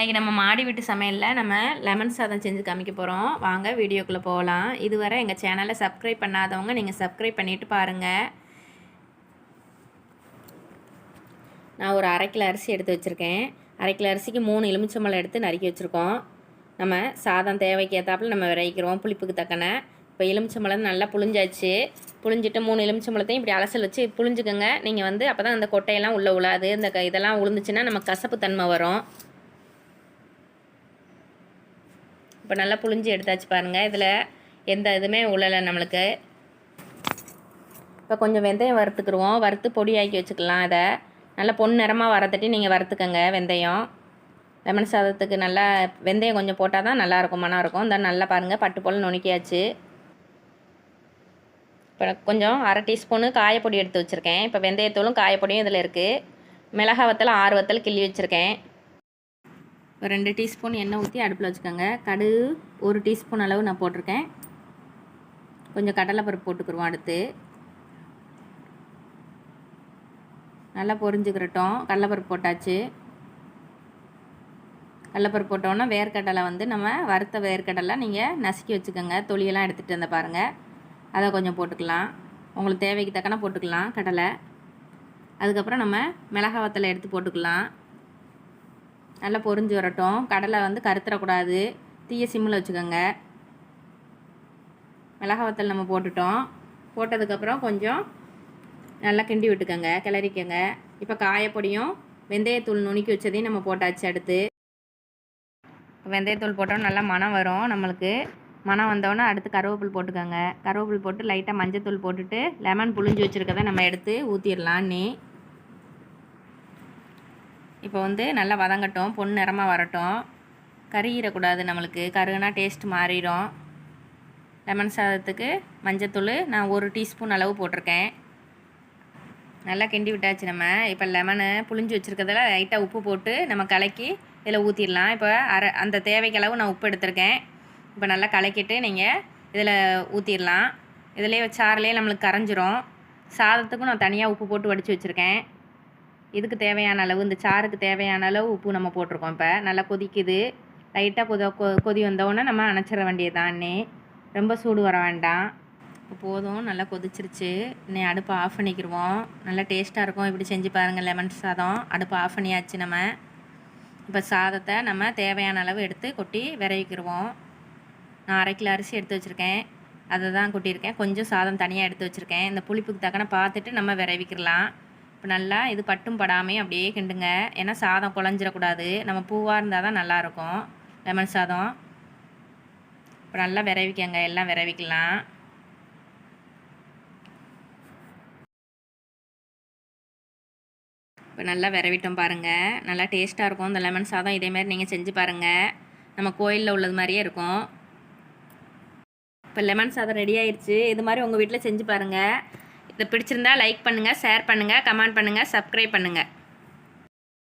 இன்றைக்கி நம்ம மாடி வீட்டு சமையலில் நம்ம லெமன் சாதம் செஞ்சு காமிக்க போகிறோம். வாங்க வீடியோக்குள்ளே போகலாம். இதுவரை எங்கள் சேனலை சப்ஸ்கிரைப் பண்ணாதவங்க நீங்கள் சப்ஸ்கிரைப் பண்ணிவிட்டு பாருங்கள். நான் ஒரு 1/2 கிலோ அரிசி எடுத்து வச்சுருக்கேன். 1/2 கிலோ அரிசிக்கு 3 எலுமிச்சம்பழம் எடுத்து நறுக்கி வச்சுருக்கோம். நம்ம சாதம் தேவைக்கு ஏற்றாப்புல நம்ம விரைக்கிறோம் புளிப்புக்கு தக்கன. இப்போ எலுமிச்சம்பழம் நல்லா புளிஞ்சாச்சு. புளிஞ்சிட்டு 3 எலுமிச்சம்பழத்தையும் இப்படி அலசல் வச்சு புளிஞ்சுக்கோங்க. நீங்கள் அப்போ தான் அந்த கொட்டையெல்லாம் உள்ளே உழாது. இந்த இதெல்லாம் உளுந்துச்சுன்னா நம்ம கசப்பு தன்மை வரும். இப்போ நல்லா புளிஞ்சு எடுத்தாச்சு பாருங்கள். இதில் எந்த இதுவுமே உழலை நம்மளுக்கு. இப்போ கொஞ்சம் வெந்தயம் வறுத்துக்குருவோம். வறுத்து பொடியாக்கி வச்சுக்கலாம். அதை நல்லா பொன் நிறமாக வரத்தட்டி நீங்கள் வறுத்துக்கங்க. வெந்தயம் லெமன் சாதத்துக்கு நல்லா வெந்தயம் கொஞ்சம் போட்டால் தான் நல்லாயிருக்கும், மனம் இருக்கும். இந்த நல்லா பாருங்கள் பட்டு போல் நுணுக்கியாச்சு. இப்போ கொஞ்சம் 1/2 டீஸ்பூனு காயப்பொடி எடுத்து வச்சுருக்கேன். இப்போ வெந்தயத்தூளும் காயப்பொடியும் இதில் இருக்குது. மிளகா வத்தல் 6 வத்தல் கிள்ளி வச்சுருக்கேன். ஒரு 2 டீஸ்பூன் எண்ணெய் ஊற்றி அடுப்பில் வச்சுக்கோங்க. கடுகு 1 டீஸ்பூன் அளவு நான் போட்டிருக்கேன். கொஞ்சம் கடலைப்பருப்பு போட்டுக்குருவோம். அடுத்து நல்லா பொரிஞ்சுக்கிறட்டும். கடலைப்பருப்பு போட்டாச்சு. கடலைப்பருப்பு போட்டோன்னா வேர்க்கடலை நம்ம வறுத்த வேர்க்கடலை நீங்கள் நசுக்கி வச்சுக்கோங்க. தொலியெல்லாம் எடுத்துகிட்டு வந்த பாருங்கள். அதை கொஞ்சம் போட்டுக்கலாம். உங்களுக்கு தேவைக்கு தக்கன போட்டுக்கலாம் கடலை. அதுக்கப்புறம் நம்ம மிளகாய் வத்தலை எடுத்து போட்டுக்கலாம். நல்லா பொரிஞ்சு வரட்டும். கடலை கருத்துறக்கூடாது. தீய சிம்மில் வச்சுக்கோங்க. மிளகாய் வத்தல் நம்ம போட்டுட்டோம். போட்டதுக்கப்புறம் கொஞ்சம் நல்லா கிண்டி விட்டுக்கோங்க, கிளறிக்கோங்க. இப்போ காயப்பொடியும் வெந்தயத்தூள் நுணுக்கி வச்சதையும் நம்ம போட்டாச்சு. அடுத்து வெந்தயத்தூள் போட்டோம் நல்லா மணம் வரும். நம்மளுக்கு மணம் வந்தோடனே அடுத்து கருவேப்பில் போட்டுக்கோங்க. கருவேப்பில் போட்டு லைட்டாக மஞ்சத்தூள் போட்டுட்டு லெமன் புளிஞ்சு வச்சுருக்கதை நம்ம எடுத்து ஊற்றிடலாம். இப்போ நல்லா வதங்கட்டும். பொன் நிறமாக வரட்டும். கருகிடக்கூடாது. நம்மளுக்கு கருகுனா டேஸ்ட் மாறிடும். லெமன் சாதத்துக்கு மஞ்சத்தூள் நான் 1 டீஸ்பூன் அளவு போட்டிருக்கேன். நல்லா கிண்டி விட்டாச்சு. நம்ம இப்போ லெமனு புளிஞ்சு வச்சுருக்கிறதுல லைட்டாக உப்பு போட்டு நம்ம கலக்கி இதில் ஊற்றிடலாம். இப்போ அந்த தேவைக்கு அளவு நான் உப்பு எடுத்திருக்கேன். இப்போ நல்லா கலக்கிட்டு நீங்கள் இதில் ஊற்றிடலாம். இதிலே சாறுலேயே நம்மளுக்கு கரைஞ்சிரும். சாதத்துக்கும் நான் தனியாக உப்பு போட்டு வடித்து வச்சுருக்கேன். இதுக்கு தேவையான அளவு, இந்த சாருக்கு தேவையான அளவு உப்பு நம்ம போட்டிருக்கோம். இப்போ நல்லா கொதிக்குது. லைட்டாக கொதி வந்தோடனே நம்ம அணைச்சிட வேண்டியதானே. ரொம்ப சூடு வர வேண்டாம். இப்போ போதும், நல்லா கொதிச்சிருச்சு. இன்னும் அடுப்பை ஆஃப் பண்ணிக்கிடுவோம். நல்லா டேஸ்ட்டாக இருக்கும். இப்படி செஞ்சு பாருங்கள் லெமன் சாதம். அடுப்பை ஆஃப் பண்ணியாச்சு. நம்ம இப்போ சாதத்தை நம்ம தேவையான அளவு எடுத்து கொட்டி விரைவிக்கிடுவோம். நான் 1/2 கிலோ அரிசி எடுத்து வச்சுருக்கேன். அதை தான் கொட்டியிருக்கேன். கொஞ்சம் சாதம் தனியாக எடுத்து வச்சுருக்கேன். இந்த புளிப்புக்கு தக்கன பார்த்துட்டு நம்ம விரைவிக்கிடலாம். இப்போ நல்லா இது பட்டும் படாமே அப்படியே கிண்டுங்க. ஏன்னா சாதம் குழஞ்சிடக்கூடாது. நம்ம பூவாக இருந்தால் தான் நல்லாயிருக்கும் லெமன் சாதம். இப்போ நல்லா விரைவிக்கங்க. எல்லாம் விரைவிக்கலாம். இப்போ நல்லா விரைவிட்டோம் பாருங்கள். நல்லா டேஸ்ட்டாக இருக்கும் இந்த லெமன் சாதம். இதேமாதிரி நீங்கள் செஞ்சு பாருங்கள். நம்ம கோயிலில் உள்ளது மாதிரியே இருக்கும். இப்போ லெமன் சாதம் ரெடி ஆயிடுச்சு. இது மாதிரி உங்கள் வீட்டில் செஞ்சு பாருங்கள். இதை பிடிச்சிருந்தா லைக் பண்ணுங்கள், ஷேர் பண்ணுங்கள், கமெண்ட் பண்ணுங்கள், சப்ஸ்கிரைப் பண்ணுங்கள்.